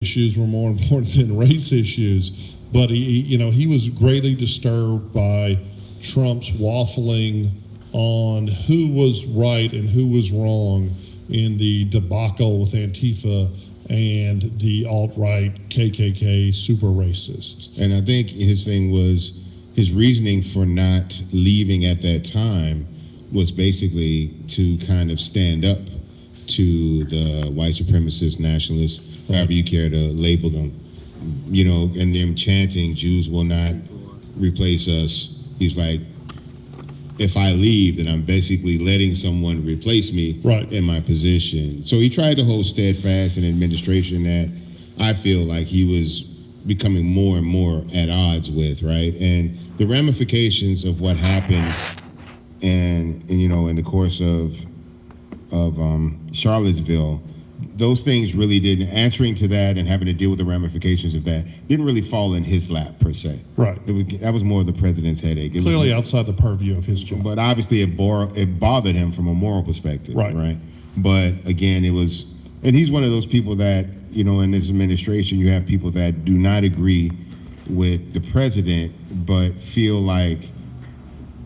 issues were more important than race issues. But he was greatly disturbed by Trump's waffling on who was right and who was wrong in the debacle with Antifa and the alt-right KKK super racists. And I think his thing was, his reasoning for not leaving at that time was basically to kind of stand up to the white supremacist nationalists, however you care to label them, and them chanting, Jews will not replace us. He's like, if I leave, then I'm basically letting someone replace me in my position. So he tried to hold steadfast an administration that I feel like he was becoming more and more at odds with, right? And the ramifications of what happened in the course of Charlottesville, those things really didn't, answering to that and having to deal with the ramifications of that, didn't really fall in his lap per se. Right. That was more of the president's headache. It Clearly was, outside the purview of his job. But obviously it bothered him from a moral perspective. Right. But again, it was, and he's one of those people that, in this administration, you have people that do not agree with the president, but feel like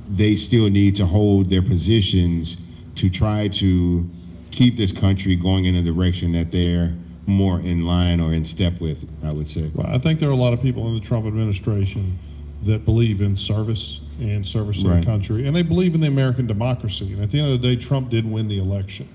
they still need to hold their positions to try to keep this country going in a direction that they're more in line or in step with, I would say. Well, I think there are a lot of people in the Trump administration that believe in service and service to the country, and they believe in the American democracy. And at the end of the day, Trump did win the election,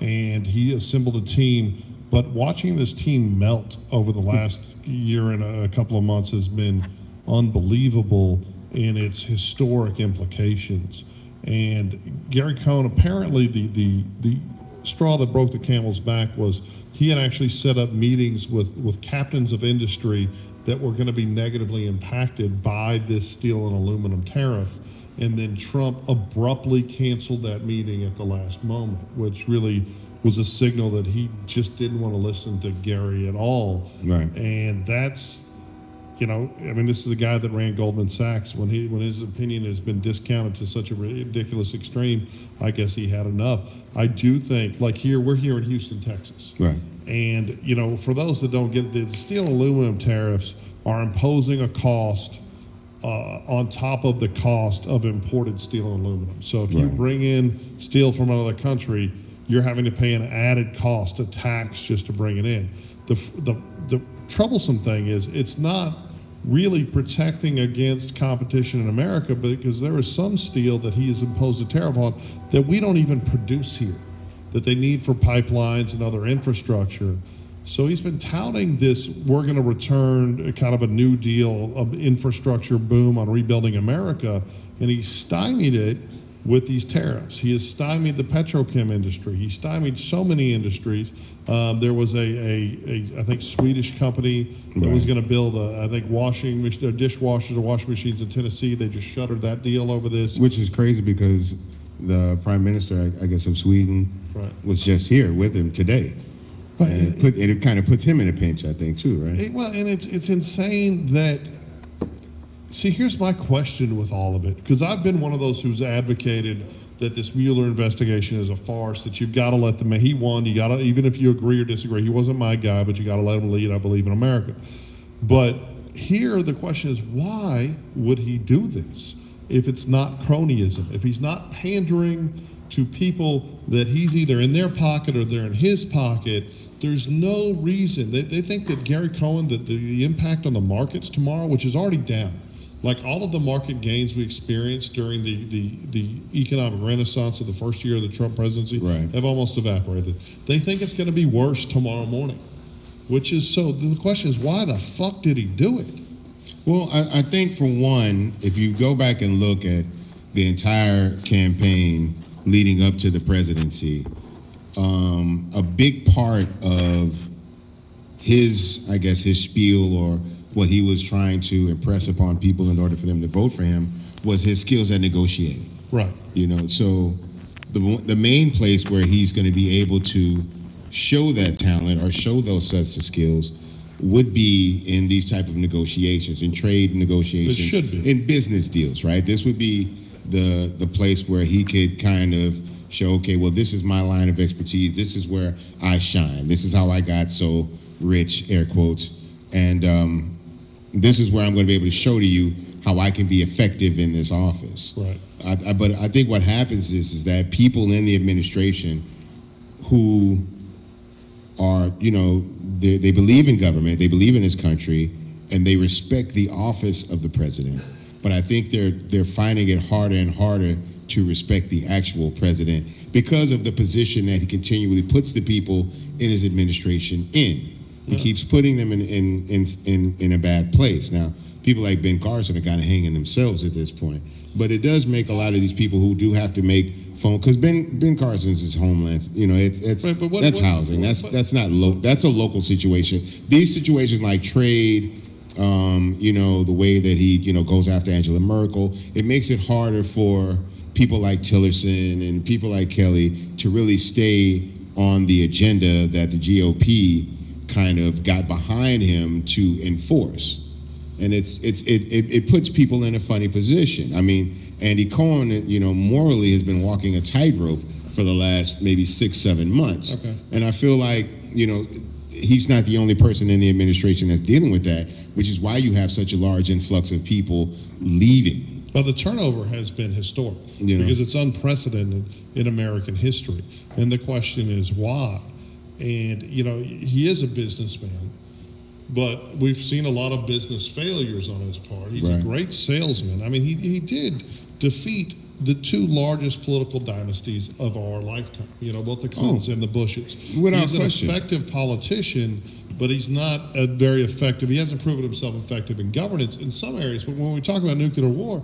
and he assembled a team. But watching this team melt over the last year and a couple of months has been unbelievable in its historic implications. And Gary Cohn, apparently the straw that broke the camel's back was he had actually set up meetings with captains of industry that were going to be negatively impacted by this steel and aluminum tariff. And then Trump abruptly canceled that meeting at the last moment, which really was a signal that he just didn't want to listen to Gary at all. Right. And that's, this is a guy that ran Goldman Sachs. When his opinion has been discounted to such a ridiculous extreme, I guess he had enough. I do think, we're here in Houston, Texas. Right. And, for those that don't get it, the steel and aluminum tariffs are imposing a cost on top of the cost of imported steel and aluminum. So if you bring in steel from another country, you're having to pay an added cost, a tax, just to bring it in. The troublesome thing is it's not really protecting against competition in America, because there is some steel that he has imposed a tariff on that we don't even produce here, that they need for pipelines and other infrastructure. So he's been touting this, we're going to return kind of a New Deal of infrastructure boom on rebuilding America, and he stymied it with these tariffs. He has stymied the petrochem industry. He stymied so many industries. There was I think, Swedish company that was going to build, dishwashers or washing machines in Tennessee. They just shuttered that deal over this. Which is crazy because the prime minister, I guess, of Sweden was just here with him today. And it kind of puts him in a pinch, I think, too, right? Well, and it's insane that, see, here's my question with all of it, because I've been one of those who's advocated that this Mueller investigation is a farce, that you've got to let them, he won, you got to, even if you agree or disagree, he wasn't my guy, but you got to let him lead, I believe in America. But here the question is, why would he do this if it's not cronyism, if he's not pandering to people that he's either in their pocket or they're in his pocket? There's no reason. They think that Gary Cohn, that the impact on the markets tomorrow, which is already down, like all of the market gains we experienced during the economic renaissance of the first year of the Trump presidency have almost evaporated. They think it's going to be worse tomorrow morning, which is, so the question is, why the fuck did he do it? Well, I think, for one, if you go back and look at the entire campaign leading up to the presidency, a big part of his spiel, or what he was trying to impress upon people in order for them to vote for him, was his skills at negotiating. Right. So the main place where he's going to be able to show that talent or show those sets of skills would be in these type of negotiations, in trade negotiations, it should be. In business deals, right? This would be the place where he could kind of show, okay, well, this is my line of expertise. This is where I shine. This is how I got so rich, air quotes. And this is where I'm going to be able to show to you how I can be effective in this office. Right. But I think what happens is that people in the administration who are, they believe in government, they believe in this country, and they respect the office of the president. But I think they're finding it harder and harder to respect the actual president because of the position that he continually puts the people in his administration in. He keeps putting them in a bad place. Now, people like Ben Carson are kind of hanging themselves at this point. But it does make a lot of these people who do have to make phone, because Ben Carson's his homeland. That's housing. That's not that's a local situation. These situations like trade, the way that he goes after Angela Merkel, it makes it harder for people like Tillerson and people like Kelly to really stay on the agenda that the GOP kind of got behind him to enforce. And it puts people in a funny position. I mean, Andy Cohen, morally has been walking a tightrope for the last maybe 6-7 months. Okay. And I feel like, he's not the only person in the administration that's dealing with that, which is why you have such a large influx of people leaving. Well, the turnover has been historic because it's unprecedented in American history. And the question is why? And, he is a businessman. But we've seen a lot of business failures on his part. He's a great salesman. I mean, he did defeat the two largest political dynasties of our lifetime, both the Clintons and the Bushes. He's an effective politician, but he's not a very effective. He hasn't proven himself effective in governance in some areas. But when we talk about nuclear war,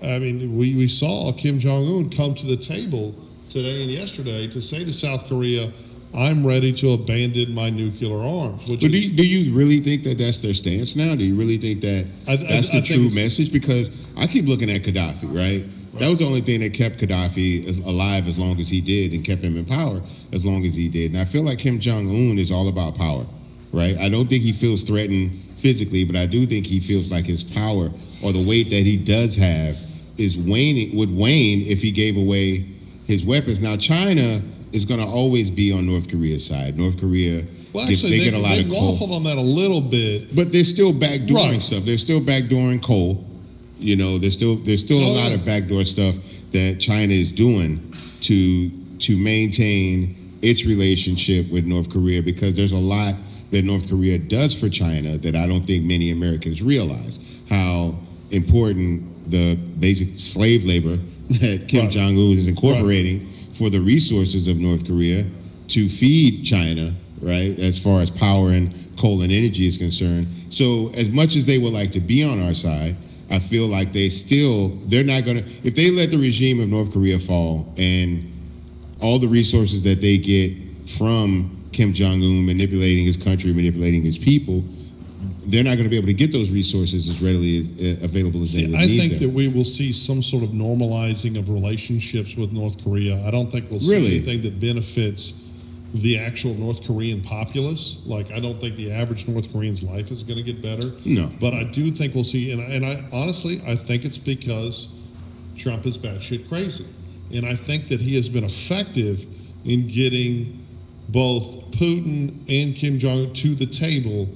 I mean, we saw Kim Jong-un come to the table today and yesterday to say to South Korea, I'm ready to abandon my nuclear arms. But do you really think that that's their stance now? Do you really think that that's the true message? Because I keep looking at Gaddafi, right? That was the only thing that kept Gaddafi alive as long as he did and kept him in power as long as he did. And I feel like Kim Jong-un is all about power, right? I don't think he feels threatened physically, but I do think he feels like his power or the weight that he does have would wane if he gave away his weapons. Now, China is going to always be on North Korea's side. North Korea, they get a lot of coal. They waffled on that a little bit. But they're still backdooring stuff. They're still backdooring coal. There's still a lot of backdoor stuff that China is doing to maintain its relationship with North Korea, because there's a lot that North Korea does for China that I don't think many Americans realize. How important the basic slave labor that Kim Jong-un is incorporating for the resources of North Korea to feed China, right, as far as power and coal and energy is concerned. So as much as they would like to be on our side, I feel like they're not going to, if they let the regime of North Korea fall and all the resources that they get from Kim Jong-un manipulating his country, manipulating his people, they're not going to be able to get those resources as readily available as they would need them. I think that we will see some sort of normalizing of relationships with North Korea. I don't think we'll see anything that benefits the actual North Korean populace. Like, I don't think the average North Korean's life is going to get better. No. But I do think we'll see, and I honestly, I think it's because Trump is batshit crazy. And I think that he has been effective in getting both Putin and Kim Jong-un to the table,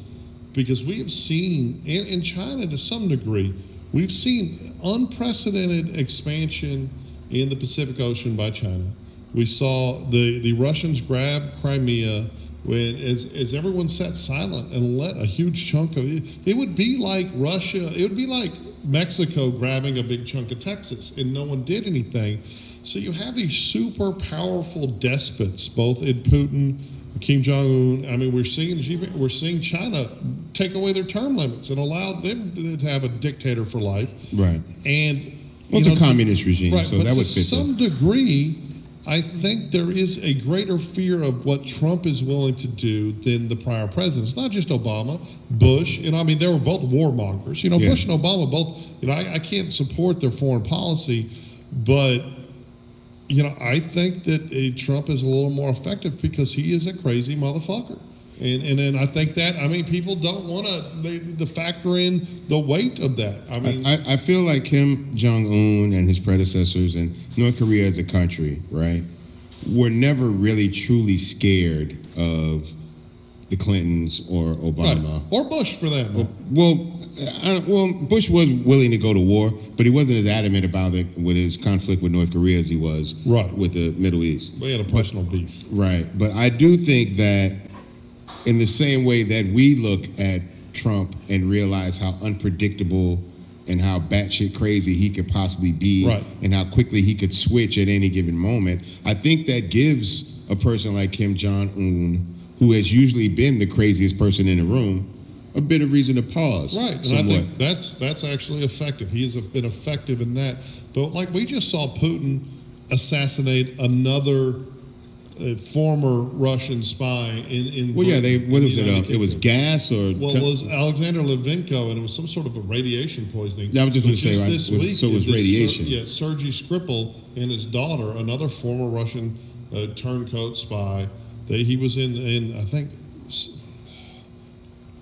because we have seen, in China to some degree, we've seen unprecedented expansion in the Pacific Ocean by China. We saw the Russians grab Crimea as everyone sat silent and let a huge chunk of it. It would be like Russia, it would be like Mexico grabbing a big chunk of Texas and no one did anything. So you have these super powerful despots, both in Putin, Kim Jong-un. I mean, we're seeing China take away their term limits and allow them to have a dictator for life. Right. And it's a communist regime, right, so but that would to fit some degree, I think there is a greater fear of what Trump is willing to do than the prior presidents. Not just Obama, Bush, I mean, they were both warmongers. Bush and Obama both, I can't support their foreign policy, but I think that Trump is a little more effective because he is a crazy motherfucker. And then I think that, people don't want to factor in the weight of that. I feel like Kim Jong-un and his predecessors and North Korea as a country, right, were never really truly scared of the Clintons or Obama. Right. Or Bush, for that matter. Well, Bush was willing to go to war, but he wasn't as adamant about it with his conflict with North Korea as he was with the Middle East. We had a personal beef. Right. But I do think that in the same way that we look at Trump and realize how unpredictable and how batshit crazy he could possibly be, and how quickly he could switch at any given moment, I think that gives a person like Kim Jong-un, who has usually been the craziest person in the room, a bit of reason to pause. Right, and I think that's actually effective. He has been effective in that. But like we just saw Putin assassinate another former Russian spy in well, yeah, what was it? It was gas or well, it was Alexander Litvinenko, and it was some sort of a radiation poisoning. I was just going to say, right? This week, so it was radiation. Sergei Skripal and his daughter, another former Russian turncoat spy. He was in I think.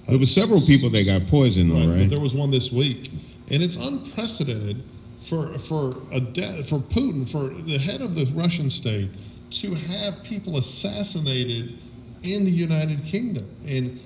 There was several people that got poisoned, though, right? But there was one this week, and it's unprecedented for Putin, for the head of the Russian state, to have people assassinated in the United Kingdom, and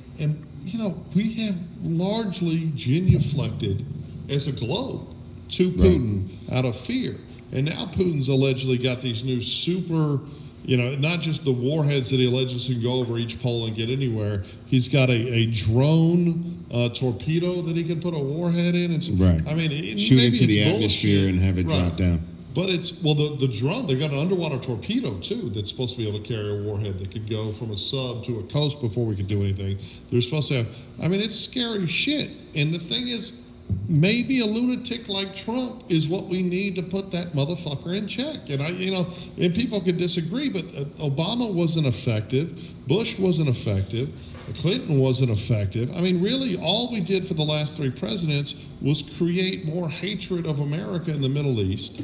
you know, we have largely genuflected as a globe to Putin out of fear, and now Putin's allegedly got these new super. You know, not just the warheads that he alleges can go over each pole and get anywhere. He's got a drone torpedo that he can put a warhead in. And I mean, shoot into the atmosphere and have it drop down. But it's the drone. They've got an underwater torpedo too that's supposed to be able to carry a warhead that could go from a sub to a coast before we could do anything. They're supposed to have. I mean, it's scary shit. And the thing is, maybe a lunatic like Trump is what we need to put that motherfucker in check. And and people could disagree, but Obama wasn't effective. Bush wasn't effective. Clinton wasn't effective. I mean, really, all we did for the last three presidents was create more hatred of America in the Middle East,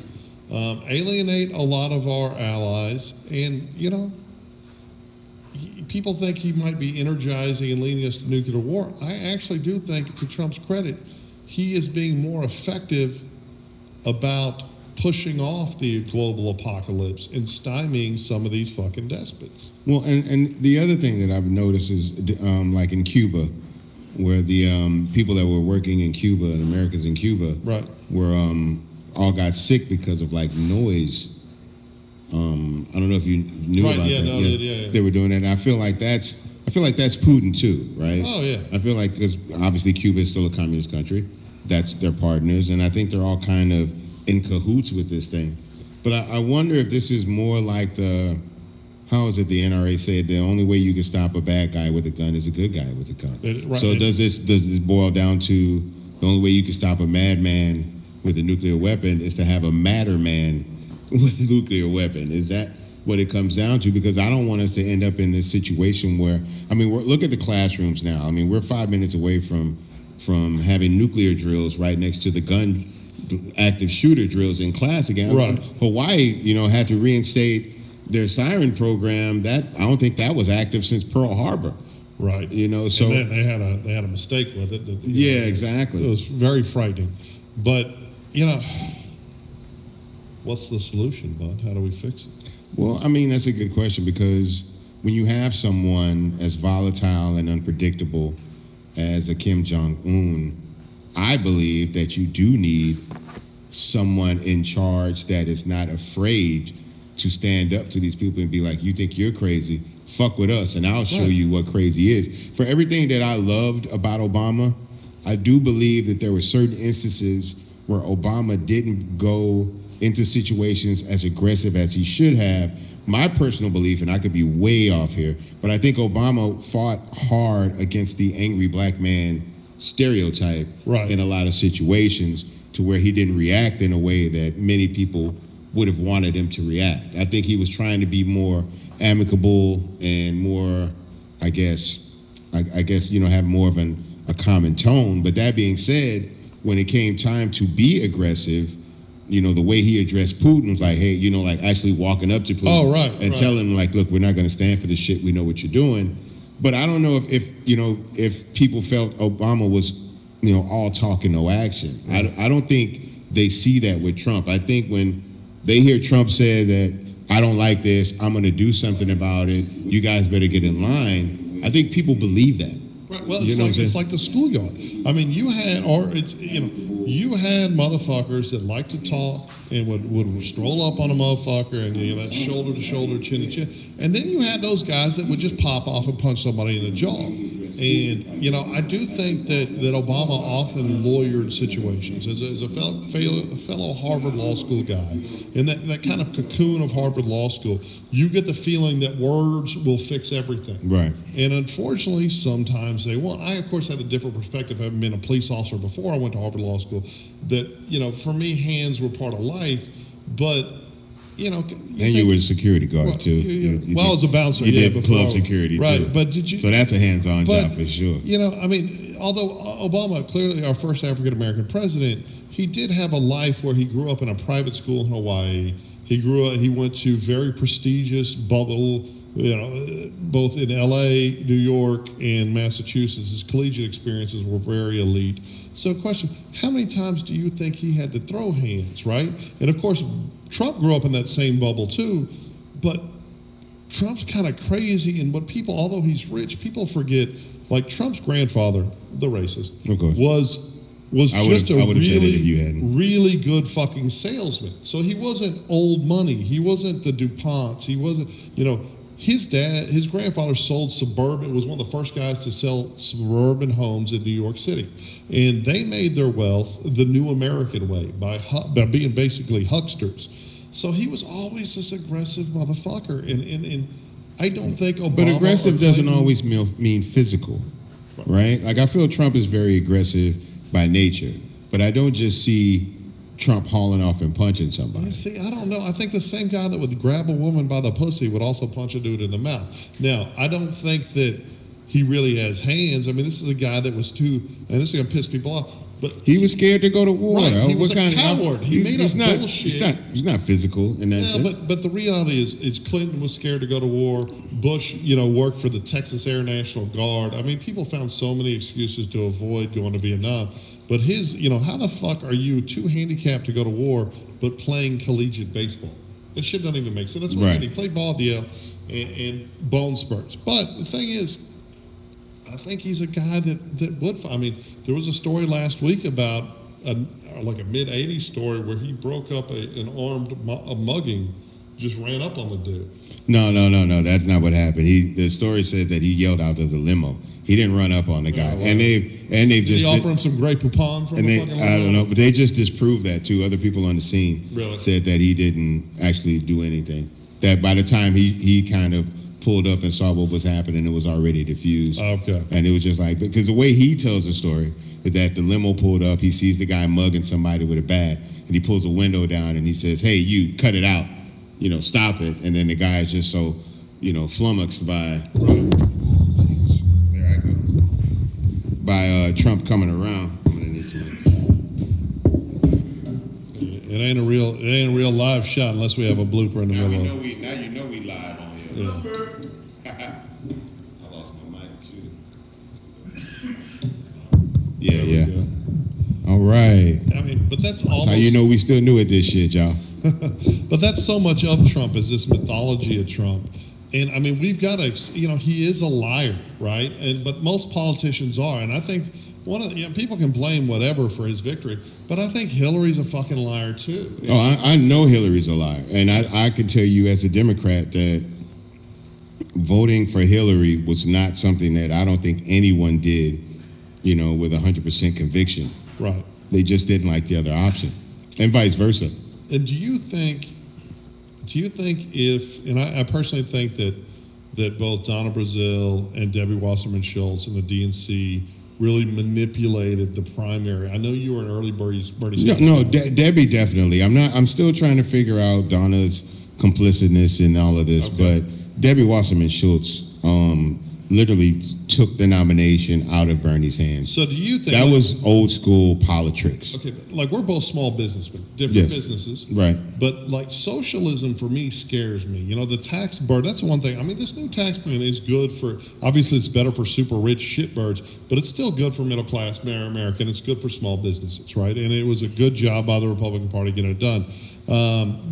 alienate a lot of our allies, and, people think he might be energizing and leading us to nuclear war. I actually do think, to Trump's credit, he is being more effective about pushing off the global apocalypse and stymieing some of these fucking despots. Well, and the other thing that I've noticed is like in Cuba, where the people that were working in Cuba and Americans in Cuba were all got sick because of like noise. I don't know if you knew about that. They were doing that. And I feel like that's Putin too, right? Oh yeah. I feel like, because obviously Cuba is still a communist country. That's their partners, and I think they're all kind of in cahoots with this thing. But I wonder if this is more like how is it the NRA said, the only way you can stop a bad guy with a gun is a good guy with a gun. So does this boil down to the only way you can stop a madman with a nuclear weapon is to have a madder man with a nuclear weapon? Is that what it comes down to? Because I don't want us to end up in this situation where, I mean, look at the classrooms now. I mean, we're 5 minutes away from having nuclear drills right next to the gun active shooter drills in class again. Right. Hawaii, had to reinstate their siren program. That I don't think that was active since Pearl Harbor. Right. So and they had a mistake with it. Exactly. It was very frightening. But what's the solution, bud? How do we fix it? Well, I mean, that's a good question, because when you have someone as volatile and unpredictable as a Kim Jong-un, I believe that you do need someone in charge that is not afraid to stand up to these people and be like, you think you're crazy? Fuck with us, and I'll show you what crazy is. For everything that I loved about Obama, I do believe that there were certain instances where Obama didn't go into situations as aggressive as he should have. My personal belief, and I could be way off here, but I think Obama fought hard against the angry black man stereotype in a lot of situations, to where he didn't react in a way that many people would have wanted him to react. I think he was trying to be more amicable and more, I guess, have more of a common tone. But that being said, when it came time to be aggressive, the way he addressed Putin was like, hey, like actually walking up to Putin and telling him, like, look, we're not going to stand for this shit. We know what you're doing. But I don't know if people felt Obama was, all talk and no action. I don't think they see that with Trump. I think when they hear Trump say that, I don't like this, I'm going to do something about it, you guys better get in line, I think people believe that. Right. Well, it's like the schoolyard. I mean, you had motherfuckers that like to talk and would stroll up on a motherfucker and that shoulder to shoulder, chin to chin, and then you had those guys that would just pop off and punch somebody in the jaw. And I do think that Obama often lawyered situations as a fellow Harvard Law School guy, in that kind of cocoon of Harvard Law School. You get the feeling that words will fix everything, right? And unfortunately, sometimes they won't. I, of course, had a different perspective, having been a police officer before I went to Harvard Law School. That for me, hands were part of life, but. And you were a security guard too. I was a bouncer. You did club security, right? Too. But did you? So that's a hands-on job for sure. Although Obama, clearly our first African American president, he did have a life where he grew up in a private school in Hawaii. He went to very prestigious bubble, both in L.A., New York, and Massachusetts. His collegiate experiences were very elite. So, question: how many times do you think he had to throw hands? Right, and of course. Trump grew up in that same bubble too, but Trump's kind of crazy. And although he's rich, people forget. Like Trump's grandfather, the racist, was just a really good fucking salesman. So he wasn't old money. He wasn't the DuPonts. He wasn't, his grandfather sold suburban, was one of the first guys to sell suburban homes in New York City. And they made their wealth the new American way by being basically hucksters. So he was always this aggressive motherfucker. And I don't think Obama... But aggressive doesn't always mean physical, right? Like I feel Trump is very aggressive by nature, but I don't just see Trump hauling off and punching somebody. See, I don't know. I think the same guy that would grab a woman by the pussy would also punch a dude in the mouth. Now, I don't think that he really has hands. I mean, this is a guy that was and this is going to piss people off, but he was scared to go to war. Right, he was a coward. He made up bullshit. He's not physical in that sense. But the reality is Clinton was scared to go to war. Bush, worked for the Texas Air National Guard. I mean, people found so many excuses to avoid going to Vietnam. But how the fuck are you too handicapped to go to war, but playing collegiate baseball? That shit doesn't even make sense. That's what he played ball deal and bone spurs. But the thing is, I think he's a guy that would. I mean, there was a story last week about a mid-'80s story where he broke up an armed mugging, just ran up on the dude. No. That's not what happened. The story says that he yelled out of the limo. He didn't run up on the guy, and they've just offer him some Grey Poupon from the fucking limo? I don't know, but they just disproved that too. Other people on the scene said that he didn't actually do anything. That by the time he kind of pulled up and saw what was happening, it was already diffused. Okay. And it was just like, because the way he tells the story is that the limo pulled up, he sees the guy mugging somebody with a bat, and he pulls the window down and he says, "Hey, you, cut it out, stop it." And then the guy is just so, flummoxed by Trump coming around. I'm gonna need some. It ain't a real live shot unless we have a blooper in the middle. Now you know we live on here. Yeah. I lost my mic too. Yeah. All right. I mean, but that's almost... That's how we still new at this shit, y'all. But that's so much of Trump, is this mythology of Trump. And I mean, we've got to, he is a liar, right? But most politicians are. And I think people can blame whatever for his victory, but I think Hillary's a fucking liar too. Oh, I know Hillary's a liar. And I can tell you as a Democrat that voting for Hillary was not something that I don't think anyone did, with 100% conviction. Right. They just didn't like the other option, and vice versa. And do you think and I personally think that both Donna Brazile and Debbie Wasserman Schultz and the DNC really manipulated the primary? I know you were an early Bernie Sanders. No, Debbie definitely. I'm still trying to figure out Donna's complicitness in all of this, but Debbie Wasserman Schultz literally took the nomination out of Bernie's hands. So do you think... That was old school politics. Okay, but we're both small businessmen, different businesses. Right. But socialism for me scares me. The tax burden, that's one thing. I mean, this new tax plan is good for, obviously it's better for super rich shitbirds, but it's still good for middle class American. It's good for small businesses, right? And it was a good job by the Republican Party getting it done.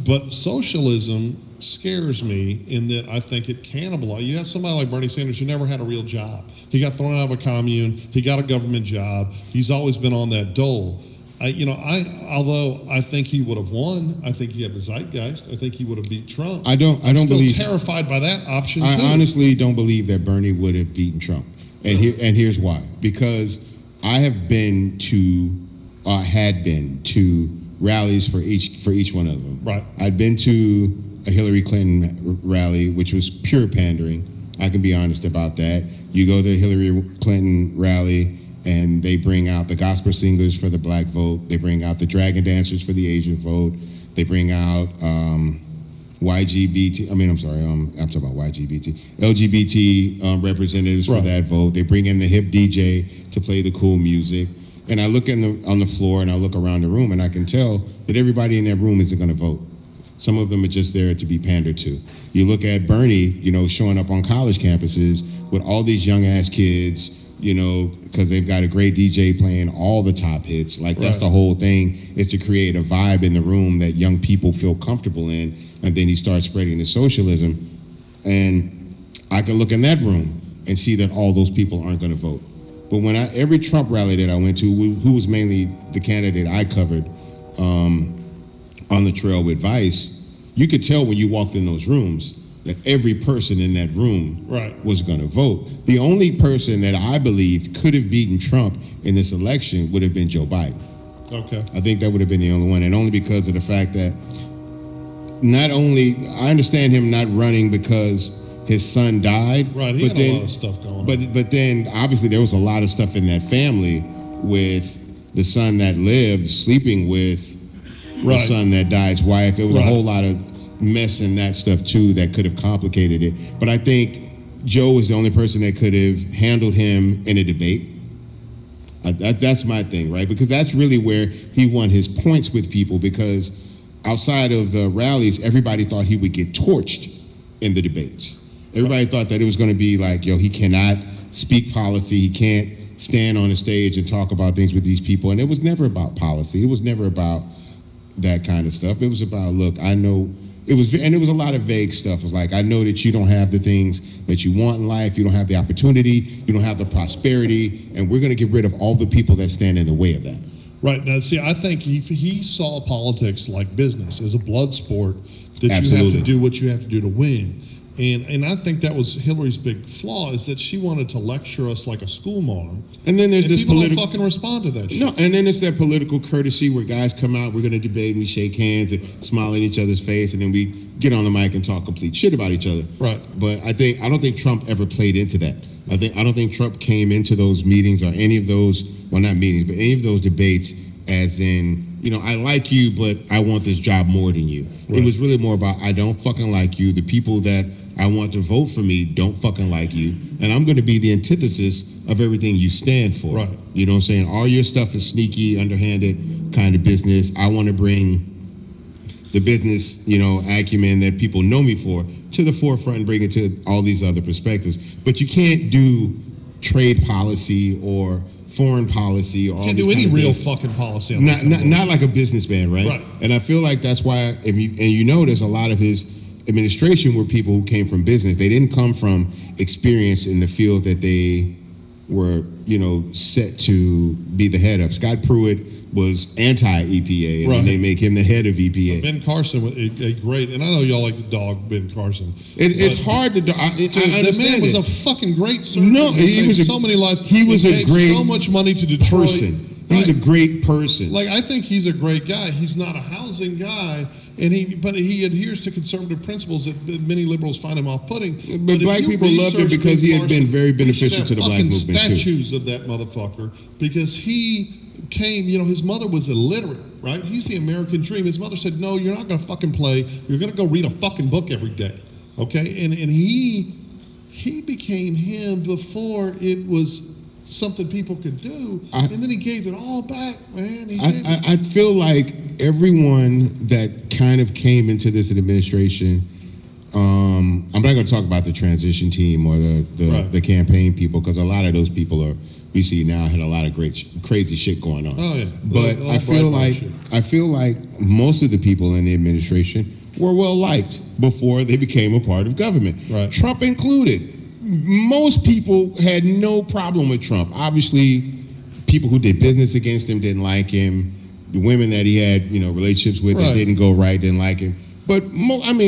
But socialism scares me in that I think it cannibalizes. You have somebody like Bernie Sanders who never had a real job. He got thrown out of a commune. He got a government job. He's always been on that dole. Although I think he would have won, I think he had the zeitgeist. I think he would have beat Trump. I don't still believe. Terrified by that option. I too. honestly don't believe that Bernie would have beaten Trump, and here's why. Because I have been to, had been to rallies for each one of them. Right. I'd been to a Hillary Clinton rally, which was pure pandering. I can be honest about that. You go to a Hillary Clinton rally, and they bring out the gospel singers for the black vote. They bring out the dragon dancers for the Asian vote. They bring out LGBT. I'm talking about LGBT representatives for that vote. They bring in the hip DJ to play the cool music. And I look on the floor and I look around the room and I can tell that everybody in that room isn't going to vote. Some of them are just there to be pandered to. You look at Bernie, showing up on college campuses with all these young ass kids, because they've got a great DJ playing all the top hits. Like that's the whole thing, is to create a vibe in the room that young people feel comfortable in. And then he starts spreading the socialism. And I can look in that room and see that all those people aren't going to vote. But when every Trump rally that I went to, who was mainly the candidate I covered on the trail with Vice, you could tell when you walked in those rooms that every person in that room was going to vote. The only person that I believed could have beaten Trump in this election would have been Joe Biden. Okay. I think that would have been the only one, and only because of the fact that I understand him not running because his son died. Right, he had a lot of stuff going on. But then, obviously, there was a lot of stuff in that family with the son that lived sleeping with the son that died's wife. It was a whole lot of mess and that stuff, too, that could have complicated it. But I think Joe was the only person that could have handled him in a debate. That's my thing, right? Because that's really where he won his points with people, because outside of the rallies, everybody thought he would get torched in the debates. Everybody thought that it was going to be like, he cannot speak policy. He can't stand on the stage and talk about things with these people. And it was never about policy. It was never about that kind of stuff. It was about, look, I know, it was a lot of vague stuff. It was like, I know that you don't have the things that you want in life. You don't have the opportunity. You don't have the prosperity. And we're going to get rid of all the people that stand in the way of that. Right. Now, see, I think he saw politics like business, as a blood sport, that you have to do what you have to do to win. And I think that was Hillary's big flaw, is that she wanted to lecture us like a schoolmarm. And then there's this people don't fucking respond to that shit. No, and then it's that political courtesy where guys come out, we're going to debate, and we shake hands and smile in each other's face, and then we get on the mic and talk complete shit about each other. Right. But I don't think Trump ever played into that. I don't think Trump came into those meetings or any of those, well, not meetings, but any of those debates as in, I like you, but I want this job more than you. Right. It was really more about, I don't fucking like you. The people that I want to vote for me don't fucking like you. And I'm going to be the antithesis of everything you stand for. Right. You know what I'm saying? All your stuff is sneaky, underhanded kind of business. I want to bring the business, acumen that people know me for to the forefront and bring it to all these other perspectives. But you can't do trade policy or foreign policy or all can't do any real fucking policy. Not like a businessman, right? Right. And I feel like that's why, you notice a lot of his administration were people who came from business. They didn't come from experience in the field that they were, set to be the head of. Scott Pruitt was anti-EPA, and then they make him the head of EPA. Ben Carson was a great, and I know y'all like to dog Ben Carson. It's hard to dog. I understand the man was a fucking great surgeon. No, he was so many lives. He was a great so much money to Detroit. Person. He was a great person. Like, I think he's a great guy. He's not a housing guy, but he adheres to conservative principles that many liberals find him off-putting. But black people loved him because he had been very beneficial to the black movement, too. Statues of that motherfucker, because he came, his mother was illiterate, right? He's the American dream. His mother said, no, you're not going to fucking play. You're going to go read a fucking book every day, okay? And he became him before it was something people could do, and then he gave it all back, man. I feel like everyone that kind of came into this administration, I'm not going to talk about the transition team or the campaign people, because a lot of those people we see now had a lot of crazy shit going on. Oh yeah, but I feel like most of the people in the administration were well liked before they became a part of government. Right. Trump included. Most people had no problem with Trump. Obviously, people who did business against him didn't like him. The women that he had, relationships with that didn't go right didn't like him. But I'm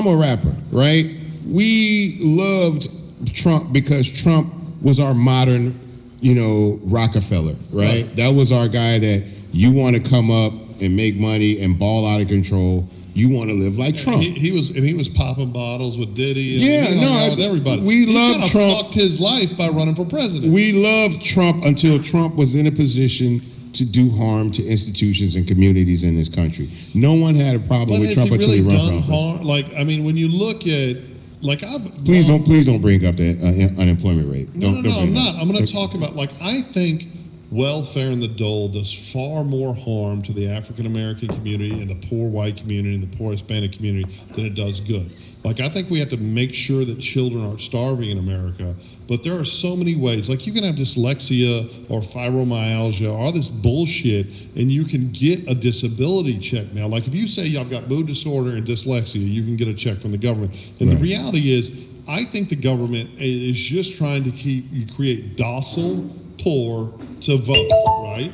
a rapper, right? We loved Trump because Trump was our modern, Rockefeller, right? Right. That was our guy that you want to come up and make money and ball out of control. You want to live like Trump. He was popping bottles with Diddy. And with everybody. We he love Trump. Fucked his life by running for president. We loved Trump until Trump was in a position to do harm to institutions and communities in this country. No one had a problem with Trump until he ran for office. Harm? When you look at please don't bring up the unemployment rate. No, I'm not. I'm going to talk about I think welfare in the dole does far more harm to the African American community and the poor white community and the poor Hispanic community than it does good. I think we have to make sure that children aren't starving in America, but there are so many ways. You can have dyslexia or fibromyalgia or all this bullshit, and you can get a disability check now. If you say I've got mood disorder and dyslexia, you can get a check from the government. And the reality is, I think the government is just trying to create docile poor to vote, right?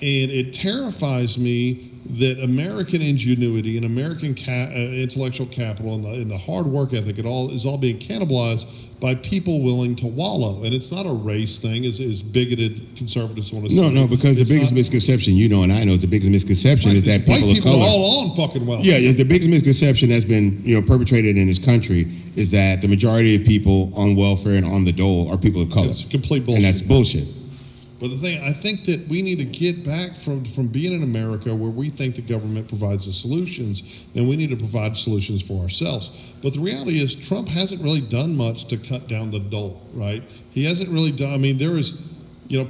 And it terrifies me that American ingenuity and American intellectual capital and the hard work ethic is all being cannibalized by people willing to wallow. And it's not a race thing, as bigoted conservatives want to say. No, because the biggest misconception, and I know, the biggest misconception is that people of color. White people are all on fucking welfare. Yeah, the biggest misconception that's been perpetrated in this country is that the majority of people on welfare and on the dole are people of color. It's complete bullshit. And that's bullshit. But I think that we need to get back from being in America where we think the government provides the solutions, and we need to provide solutions for ourselves. But the reality is Trump hasn't really done much to cut down the dole, right? He hasn't really done, there is,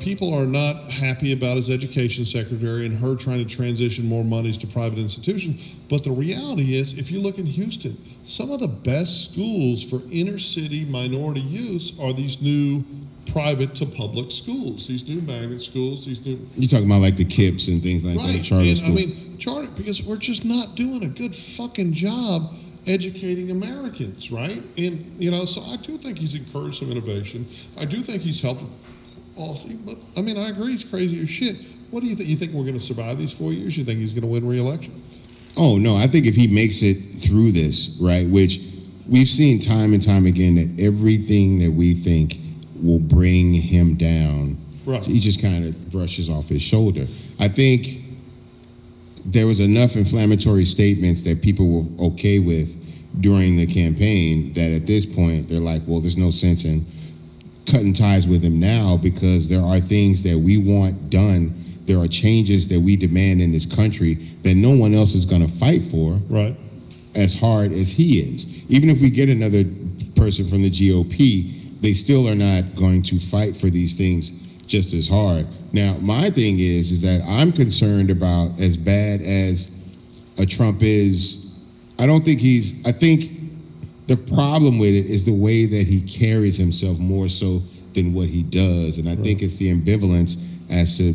people are not happy about his education secretary and her trying to transition more monies to private institutions. But the reality is, if you look in Houston, some of the best schools for inner city minority youth are these new private to public schools, these new magnet schools, You're talking about the KIPS and things like that, charter schools. Charter, because we're just not doing a good fucking job educating Americans, right? And, so I do think he's encouraged some innovation. I do think he's helped policy, but, I agree he's crazy as shit. What do you think? You think we're going to survive these 4 years? You think he's going to win re-election? Oh, no, I think if he makes it through this, right, which we've seen time and time again that everything that we think will bring him down. Right. He just kind of brushes off his shoulder. I think there was enough inflammatory statements that people were okay with during the campaign that at this point they're like, well, there's no sense in cutting ties with him now because there are things that we want done. There are changes that we demand in this country that no one else is going to fight for. Right. As hard as he is. Even if we get another person from the GOP, they still are not going to fight for these things just as hard. Now, my thing is that I'm concerned about, as bad as a Trump is, I think the problem with it is the way that he carries himself more so than what he does. And I think it's the ambivalence as to,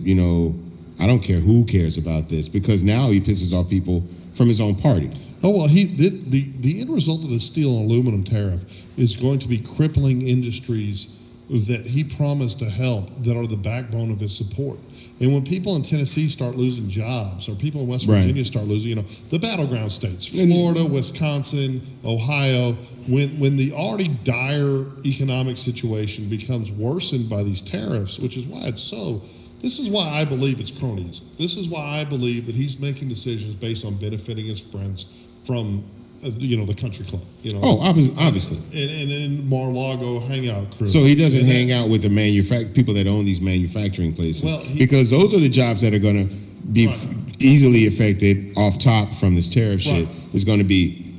I don't care who cares about this, because now he pisses off people from his own party. Oh, well, the end result of the steel and aluminum tariff is going to be crippling industries that he promised to help that are the backbone of his support. And when people in Tennessee start losing jobs, or people in West Virginia start losing, the battleground states, Florida, Wisconsin, Ohio, when the already dire economic situation becomes worsened by these tariffs, which is why this is why I believe it's cronyism. This is why I believe that he's making decisions based on benefiting his friends from, the country club. Obviously. And Mar-a-Lago hangout crew. So he doesn't hang out with the people that own these manufacturing places. Because those are the jobs that are going to be easily affected off top from this tariff shit. Is going to be,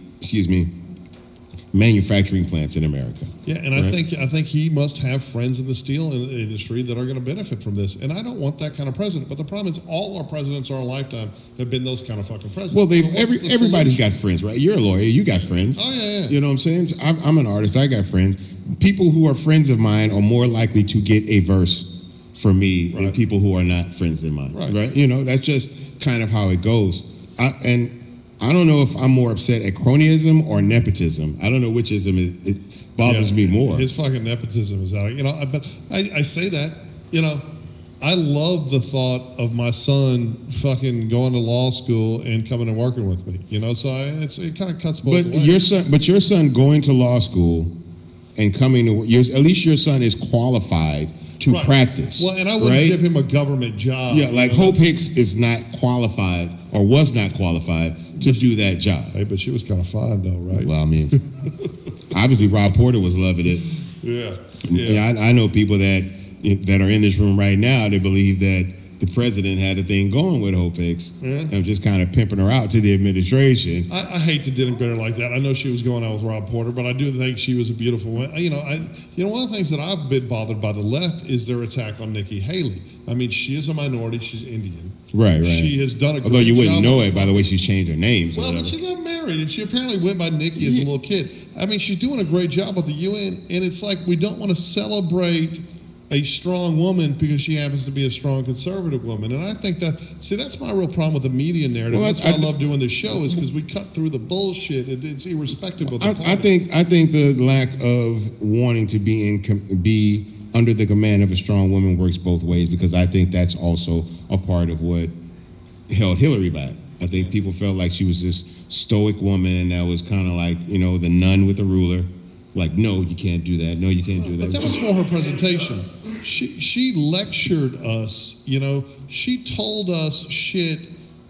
manufacturing plants in America. Yeah, and I think he must have friends in the steel industry that are going to benefit from this. And I don't want that kind of president. But the problem is, all our presidents our lifetime have been those kind of fucking presidents. Well, everybody's got friends, right? You're a lawyer, you got friends. Oh yeah. You know what I'm saying? So I'm an artist, I got friends. People who are friends of mine are more likely to get a verse from me than people who are not friends of mine. Right? That's just kind of how it goes. And I don't know if I'm more upset at cronyism or nepotism. I don't know which ism it bothers me more. His fucking nepotism is out. But I say that, I love the thought of my son fucking going to law school and coming and working with me. So it kind of cuts both ways. Your son going to law school and coming to at least your son is qualified to practice. Well, and I wouldn't give him a government job. Yeah, like Hope Hicks is not qualified or was not qualified to do that job. Hey, but she was kind of fine though, right? Well, I mean, obviously Rob Porter was loving it. Yeah. I know people that are in this room right now that believe that the president had a thing going with Hope Hicks and just kind of pimping her out to the administration. I hate to denigrate her like that. I know she was going out with Rob Porter, but I do think she was a beautiful woman. One of the things that I've been bothered by the left is their attack on Nikki Haley. I mean, she is a minority. She's Indian. Right. She has done a great job. Although you wouldn't know it by the way she's changed her name. Well, but she got married, and she apparently went by Nikki as a little kid. I mean, she's doing a great job with the UN, and it's like we don't want to celebrate a strong woman because she happens to be a strong conservative woman. And I think that's my real problem with the media narrative. That's why I love doing this show is because we cut through the bullshit. It's irrespective of the politics. I think the lack of wanting to be under the command of a strong woman works both ways, because I think that's also a part of what held Hillary back. I think people felt like she was this stoic woman that was kind of like, the nun with a ruler. Like, no, you can't do that. No, you can't do that. But that was more her presentation. She lectured us, she told us shit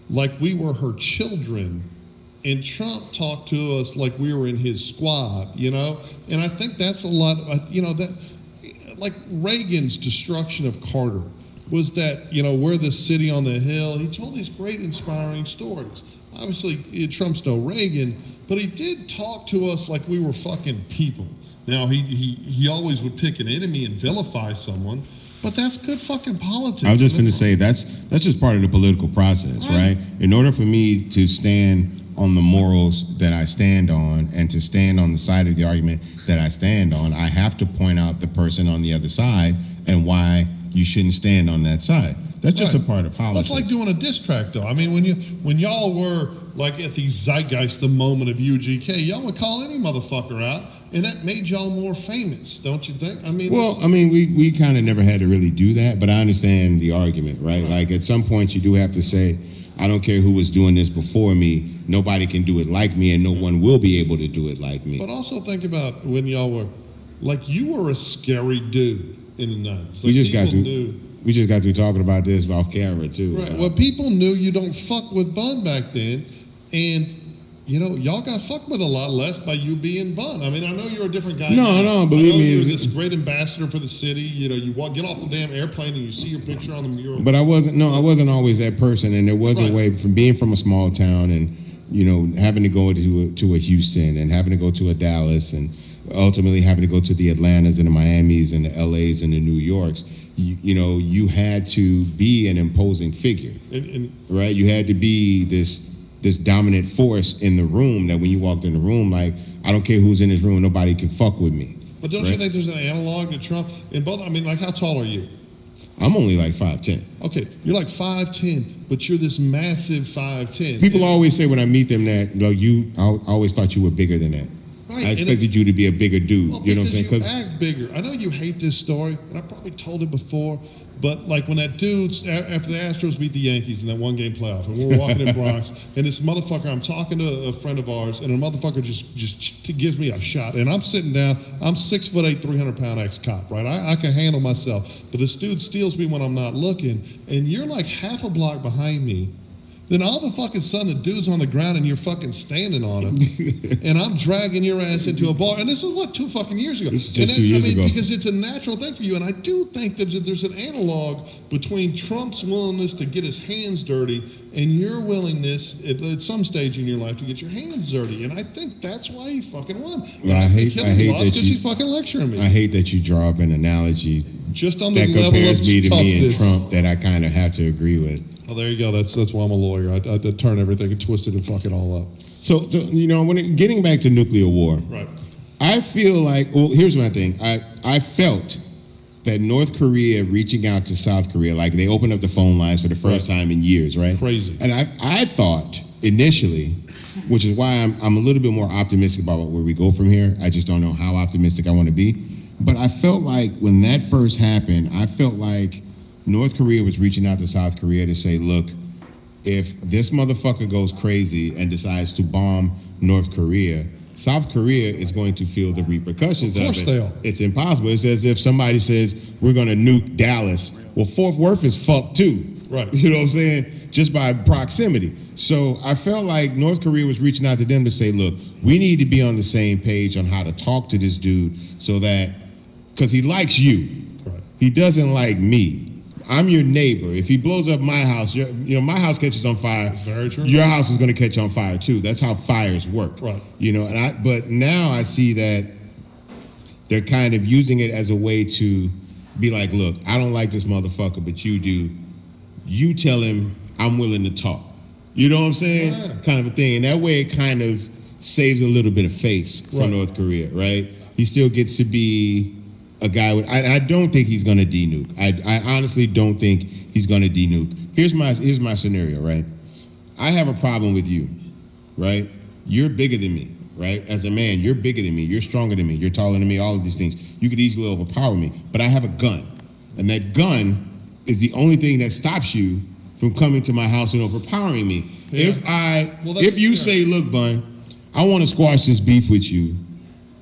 like we were her children. And Trump talked to us like we were in his squad, And I think that's a lot, that like Reagan's destruction of Carter was that, we're the city on the hill. He told these great inspiring stories. Obviously, Trump's no Reagan, but he did talk to us like we were fucking people. Now, he always would pick an enemy and vilify someone, but that's good fucking politics. I was just going to say, that's just part of the political process, right? In order for me to stand on the morals that I stand on and to stand on the side of the argument that I stand on, I have to point out the person on the other side and why you shouldn't stand on that side. That's just a part of politics. Well, it's like doing a diss track, though. I mean, when y'all were like at the zeitgeist, the moment of UGK, y'all would call any motherfucker out, and that made y'all more famous, don't you think? I mean, we kind of never had to really do that, but I understand the argument, right? Like at some point, you do have to say, I don't care who was doing this before me. Nobody can do it like me, and no one will be able to do it like me. But also think about when y'all were, like, you were a scary dude in the 90s. Like, we just got through talking about this off camera too. Right. Well, people knew you don't fuck with Bun back then, and y'all got fucked with a lot less by you being Bun. I mean, I know you're a different guy. No, believe me, you're this great ambassador for the city. You get off the damn airplane and you see your picture on the mural. But I wasn't always that person, and there was a way from being from a small town and having to go to a Houston and having to go to a Dallas and ultimately having to go to the Atlantas and the Miamis and the LAs and the New Yorks. You had to be an imposing figure, right? You had to be this dominant force in the room that when you walked in the room, like, I don't care who's in this room, nobody can fuck with me. But don't you think there's an analog to Trump in both? I mean, like, how tall are you? I'm only like 5'10". Okay, you're like 5'10", but you're this massive 5'10". People always say when I meet them that, I always thought you were bigger than that. Right. I expected you to be a bigger dude. Well, you know what I'm saying? Because you act bigger. I know you hate this story, and I probably told it before, but like when that dude, after the Astros beat the Yankees in that one-game playoff, and we're walking in Bronx, and this motherfucker, I'm talking to a friend of ours, and a motherfucker just gives me a shot, and I'm sitting down, I'm 6'8", 300-pound ex-cop, right? I can handle myself, but this dude steals me when I'm not looking, and you're like half a block behind me. Then all of a fucking sudden, the dude's on the ground and you're fucking standing on him, and I'm dragging your ass into a bar. And this was 2 fucking years ago. This is just 2 years ago. Because it's a natural thing for you. And I do think that there's an analog between Trump's willingness to get his hands dirty and your willingness at some stage in your life to get your hands dirty. And I think that's why he fucking won. Well, I hate that he's fucking lecturing me. I hate that you draw up an analogy just on the that level compares of me to toughness. me and Trump that I kind of have to agree with. Oh, there you go. That's why I'm a lawyer. I turn everything and twist it and fuck it all up. So getting back to nuclear war, right? I feel like, well, here's my thing. I felt that North Korea reaching out to South Korea, like they opened up the phone lines for the first time in years, right? Crazy. And I thought initially, which is why I'm a little bit more optimistic about where we go from here. I just don't know how optimistic I want to be. But I felt like when that first happened, I felt like North Korea was reaching out to South Korea to say, look, if this motherfucker goes crazy and decides to bomb North Korea, South Korea is going to feel the repercussions of it. Of course they are. It's impossible. It's as if somebody says, we're going to nuke Dallas. Well, Fort Worth is fucked too. Right. You know what I'm saying? Just by proximity. So I felt like North Korea was reaching out to them to say, look, we need to be on the same page on how to talk to this dude so that, because he likes you. Right. He doesn't like me. I'm your neighbor. If he blows up my house, my house catches on fire. Very true. Your house is going to catch on fire too. That's how fires work. Right. But now I see that they're kind of using it as a way to be like, look, I don't like this motherfucker, but you do. You tell him I'm willing to talk. You know what I'm saying? Yeah. Kind of a thing. And that way it kind of saves a little bit of face for North Korea, right? He still gets to be a guy with, I don't think he's going to denuke. I honestly don't think he's going to denuke. Here's my scenario, right? I have a problem with you, right? You're bigger than me, right? As a man, you're bigger than me. You're stronger than me. You're taller than me, all of these things. You could easily overpower me, but I have a gun. And that gun is the only thing that stops you from coming to my house and overpowering me. Yeah. If you say, look, Bun, I want to squash this beef with you,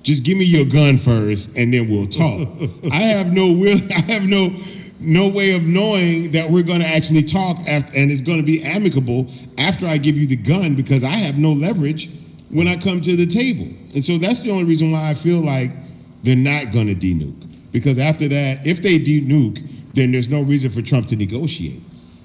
just give me your gun first, and then we'll talk. I have no way of knowing that we're going to actually talk, and it's going to be amicable after I give you the gun, because I have no leverage when I come to the table. And so that's the only reason why I feel like they're not going to denuke. Because after that, if they denuke, then there's no reason for Trump to negotiate.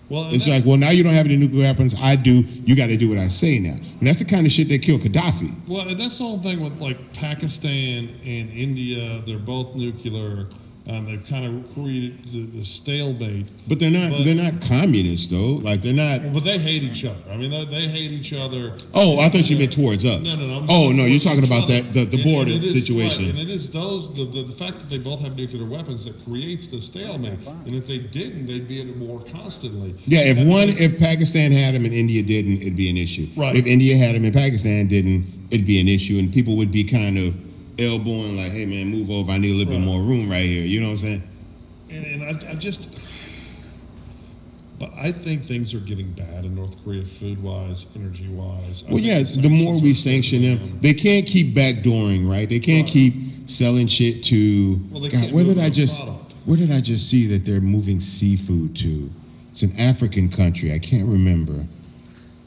Well, it's like, well, now you don't have any nuclear weapons. I do. You got to do what I say now. And that's the kind of shit that killed Gaddafi. Well, and that's the whole thing with like Pakistan and India. They're both nuclear. They've kind of created the stalemate. But they're not communists though. Like they're not. Well, but they hate each other. I mean, they hate each other. Oh, I thought you meant towards us. No. Oh no, you're talking about that the border situation. Right, and it is the fact that they both have nuclear weapons that creates the stalemate. And if they didn't, they'd be at it more constantly. Yeah, if Pakistan had them and India didn't, it'd be an issue. Right. If India had them and Pakistan didn't, it'd be an issue, and people would be kind of elbowing like, hey man, move over, I need a little bit more room right here. You know what I'm saying? And I just, but I think things are getting bad in North Korea, food-wise, energy-wise. Well, yeah, the more we sanction them, they can't keep backdooring, right? They can't keep selling shit to. Well, God, where did I just see that they're moving seafood to? It's an African country. I can't remember,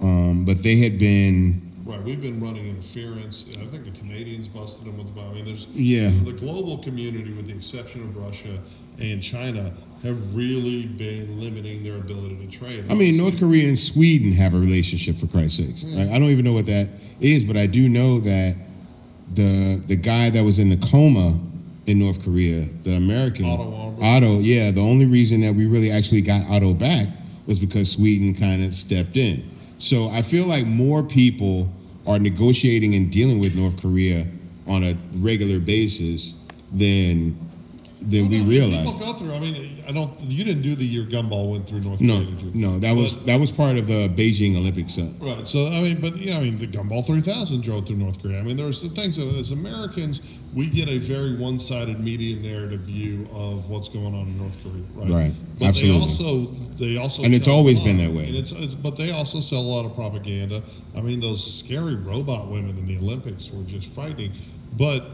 but they had been. Right, we've been running interference. I think the Canadians busted them with the bomb. I mean, the global community, with the exception of Russia and China, have really been limiting their ability to trade. I mean, North Korea and Sweden have a relationship, for Christ's sakes. Right? I don't even know what that is, but I do know that the guy that was in the coma in North Korea, the American Otto, yeah, the only reason that we really actually got Otto back was because Sweden kind of stepped in. So I feel like more people are negotiating and dealing with North Korea on a regular basis than we realize. People go through. I mean, you didn't do the year Gumball went through North Korea, did you? No, that was part of the Beijing Olympics. Right. So I mean, the Gumball 3000 drove through North Korea. I mean, there's the things that as Americans we get a very one-sided media narrative view of what's going on in North Korea. Right. Right. But absolutely. They also and it's always been that way. And but they also sell a lot of propaganda. I mean, those scary robot women in the Olympics were just frightening. But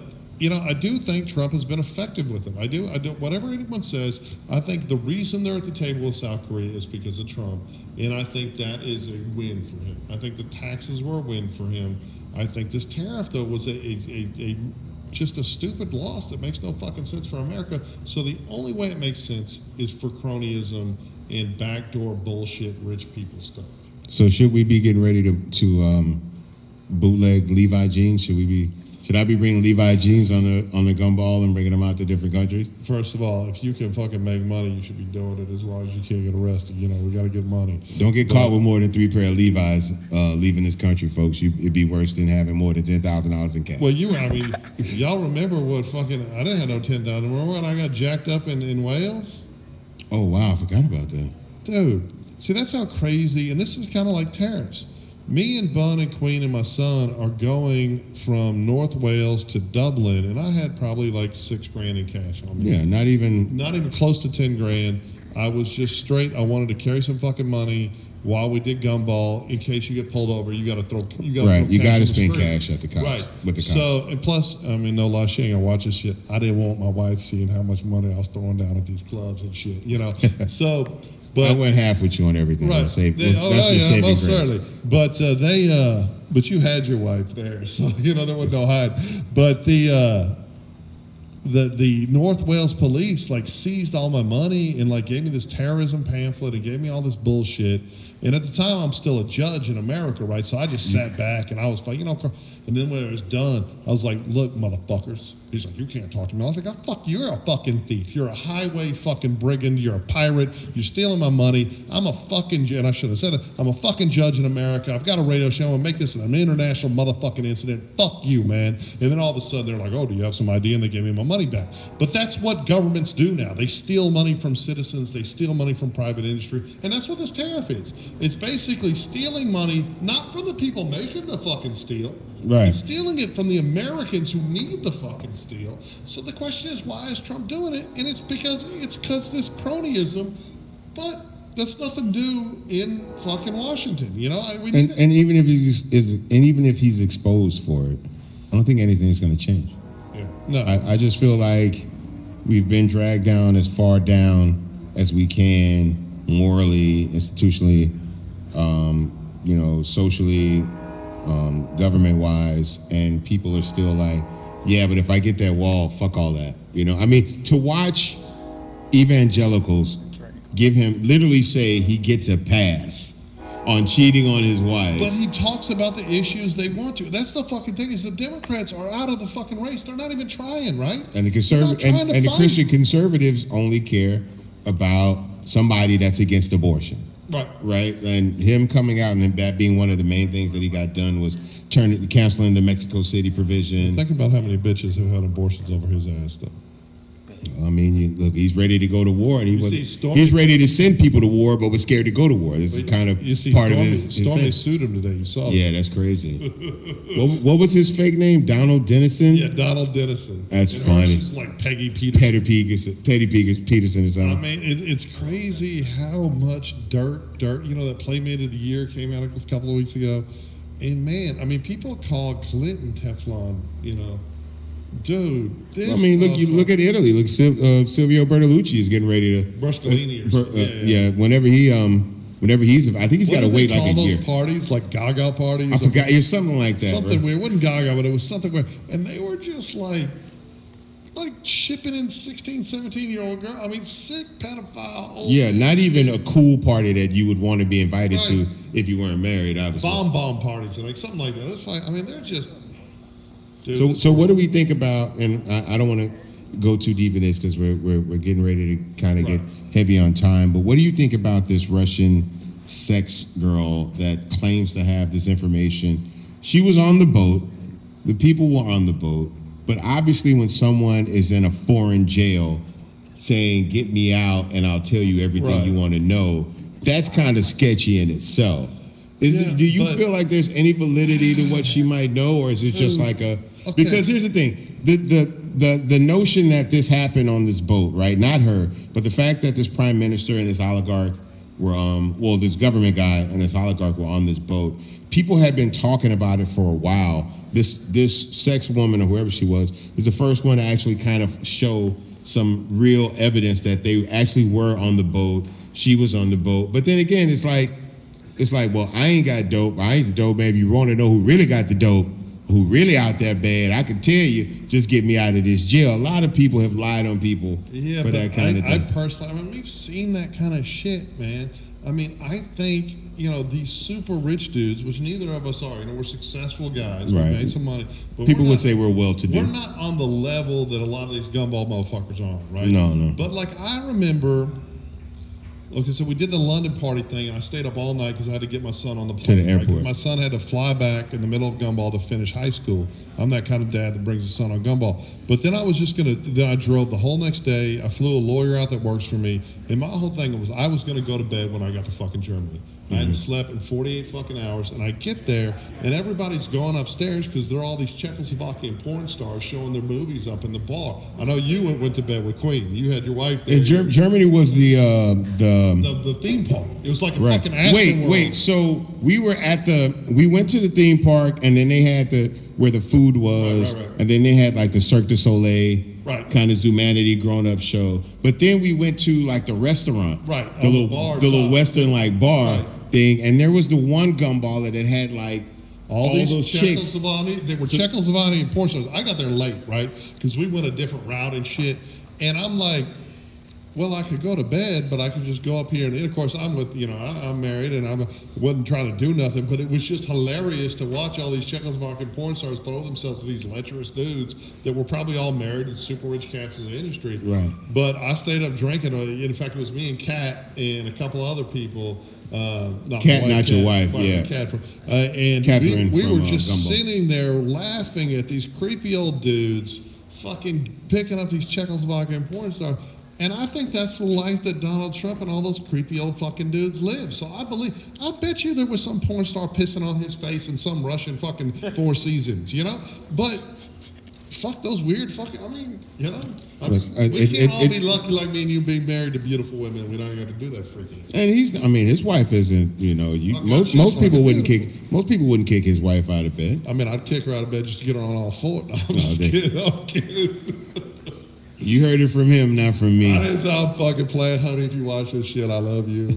I do think Trump has been effective with it. I do. Whatever anyone says, I think the reason they're at the table with South Korea is because of Trump, and I think that is a win for him. I think the taxes were a win for him. I think this tariff, though, was just a stupid loss that makes no fucking sense for America. So the only way it makes sense is for cronyism and backdoor bullshit, rich people stuff. So should we be getting ready to bootleg Levi jeans? Should I be bringing Levi jeans on the gumball and bringing them out to different countries? First of all, if you can fucking make money, you should be doing it as long as you can't get arrested. We got to get money. Don't get caught with more than 3 pair of Levi's leaving this country, folks. It'd be worse than having more than $10,000 in cash. Well, y'all remember what fucking, I didn't have no 10,000. Remember when I got jacked up in Wales? Oh, wow, I forgot about that. Dude, see, that's how crazy, and this is kind of like tariffs. Me and Bun and Queen and my son are going from North Wales to Dublin, and I had probably like $6,000 in cash on me. Yeah, not even Close to 10 grand. I was just straight. I wanted to carry some fucking money while we did gumball. In case you get pulled over, you got to throw. You got to spend cash at the cops. Right. With the cops. So, and plus, I mean, no lie, she ain't gonna watch this shit. I didn't want my wife seeing how much money I was throwing down at these clubs and shit. You know. So. But I went half with you on everything. Right. That's most certainly. But but you had your wife there, so there was no hide. But the North Wales police like seized all my money and like gave me this terrorism pamphlet and gave me all this bullshit. And at the time, I'm still a judge in America, right? So I just sat back and I was like, and then when it was done, I was like, look, motherfuckers. He's like, you can't talk to me. I was like, oh, fuck you. You're a fucking thief. You're a highway fucking brigand. You're a pirate. You're stealing my money. I'm a fucking, and I should have said it, I'm a fucking judge in America. I've got a radio show and make this an international motherfucking incident. Fuck you, man. And then all of a sudden, they're like, oh, do you have some idea? And they gave me my money back. But that's what governments do now. They steal money from citizens. They steal money from private industry. And that's what this tariff is. It's basically stealing money, not from the people making the fucking steel. Right. It's stealing it from the Americans who need the fucking steel. So the question is, why is Trump doing it? And it's because this cronyism, but that's nothing new in fucking Washington. And even if he's exposed for it, I don't think anything's going to change. Yeah. No. I just feel like we've been dragged down as far down as we can morally, institutionally, socially, government-wise, and people are still like, yeah, but if I get that wall, fuck all that. I mean, to watch evangelicals give him, literally say he gets a pass on cheating on his wife. But he talks about the issues they want to. That's the fucking thing, is the Democrats are out of the fucking race. They're not even trying, right? And the the Christian conservatives only care about somebody that's against abortion. Right. And him coming out and that being one of the main things that he got done was canceling the Mexico City provision. Think about how many bitches have had abortions over his ass, though. I mean, look, he's ready to go to war, and he's ready to send people to war, but was scared to go to war. This is kind of part of his Stormy thing. sued him today. You saw that. Yeah, that's crazy. what was his fake name? Donald Dennison? Yeah, Donald Dennison. That's funny. She's like Peggy Peterson. Peterson or something. I mean, it's crazy how much dirt. That Playmate of the Year came out a couple of weeks ago, and man, I mean, people call Clinton Teflon. Dude, look at Italy. Look, Silvio Bertolucci is getting ready to Bruscolini or something. Whenever he's, I think he's got to wait like a year. Those parties, like Gaga parties. I forgot. It was something like that. Something weird. It wasn't Gaga, but it was something weird. And they were just like shipping in 16, 17-year-old girl. I mean, sick pedophile. Yeah, not even a cool party that you would want to be invited to if you weren't married, obviously. Bomb parties, like something like that. It was fine. I mean, they're just. Dude, so what do we think about? And I don't want to go too deep in this because we're getting ready to kind of get heavy on time. But what do you think about this Russian sex girl that claims to have this information? She was on the boat. The people were on the boat. But obviously, when someone is in a foreign jail saying, "Get me out, and I'll tell you everything you want to know," that's kind of sketchy in itself. Do you feel like there's any validity to what she might know, or is it just like a? Okay. Because here's the thing: the notion that this happened on this boat, right? Not her, but the fact that this prime minister and this oligarch were, this government guy and this oligarch were on this boat. People had been talking about it for a while. This sex woman or whoever she was the first one to actually kind of show some real evidence that they actually were on the boat. She was on the boat, but then again, it's like, well, I ain't got dope. I ain't the dope, man. If you want to know who really got the dope, who really out there bad, I can tell you, just get me out of this jail. A lot of people have lied on people for that kind of thing. I personally, we've seen that kind of shit, man. I mean, I think, these super rich dudes, which neither of us are, we're successful guys, we made some money. But people would say we're well-to-do. We're not on the level that a lot of these gumball motherfuckers are on, right? No. But, I remember Okay, so we did the London party thing, and I stayed up all night because I had to get my son on the plane. To the airport. Right? My son had to fly back in the middle of Gumball to finish high school. I'm that kind of dad that brings his son on Gumball. But then I drove the whole next day. I flew a lawyer out that works for me, and my whole thing was I was going to go to bed when I got to fucking Germany. I hadn't slept in 48 fucking hours, and I get there, and everybody's going upstairs because there are all these Czechoslovakian porn stars showing their movies up in the bar. I know you went to bed with Queen. You had your wife there. And Germany was the theme park. It was like a fucking Astroworld. Wait. So we went to the theme park, and then they had where the food was, right. And then they had like the Cirque du Soleil. Right. Kind of Zumanity grown-up show. But then we went to like the restaurant. Right. The little Western like bar thing. And there was the one gumballer that had like all those chicks. They were Czechoslovakian porn stars. I got there late, right? Because we went a different route and shit. And I'm like, well, I could go to bed, but I could just go up here. And of course, I'm married and I wasn't trying to do nothing, but it was just hilarious to watch all these Czechoslovakian porn stars throw themselves to these lecherous dudes that were probably all married and super rich cats in the industry. Right. But I stayed up drinking. In fact, it was me and Kat and a couple other people. Kat, not your wife, yeah. Kat and Catherine we were just sitting there laughing at these creepy old dudes fucking picking up these Czechoslovakian porn stars. And I think that's the life that Donald Trump and all those creepy old fucking dudes live. So I bet you there was some porn star pissing on his face in some Russian fucking Four Seasons, you know? But fuck those weird fucking, we can't all be lucky like me and you being married to beautiful women. We don't have to do that freaking. And his wife isn't, most people wouldn't kick his wife out of bed. I'd kick her out of bed just to get her on all four. No, I'm just kidding. I'm kidding. You heard it from him, not from me. That is how I'm fucking playing, honey. If you watch this shit, I love you.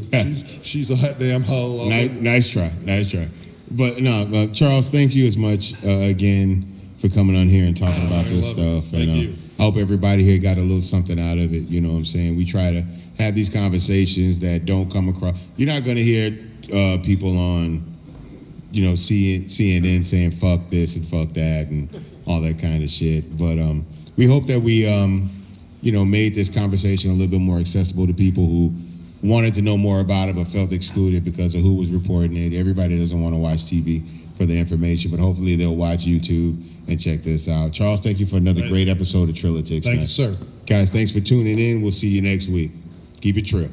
She's a hot damn hoe. Nice try. But no, Charles, thank you as much again for coming on here and talking about this stuff. Thank you. I hope everybody here got a little something out of it. You know what I'm saying? We try to have these conversations that don't come across. You're not going to hear people on, CNN saying fuck this and fuck that and all that kind of shit. But we hope that we, made this conversation a little bit more accessible to people who wanted to know more about it but felt excluded because of who was reporting it. Everybody doesn't want to watch TV for the information, but hopefully they'll watch YouTube and check this out. Charles, thank you for another great episode of Trillitics. Thank you, sir. Guys, thanks for tuning in. We'll see you next week. Keep it trill.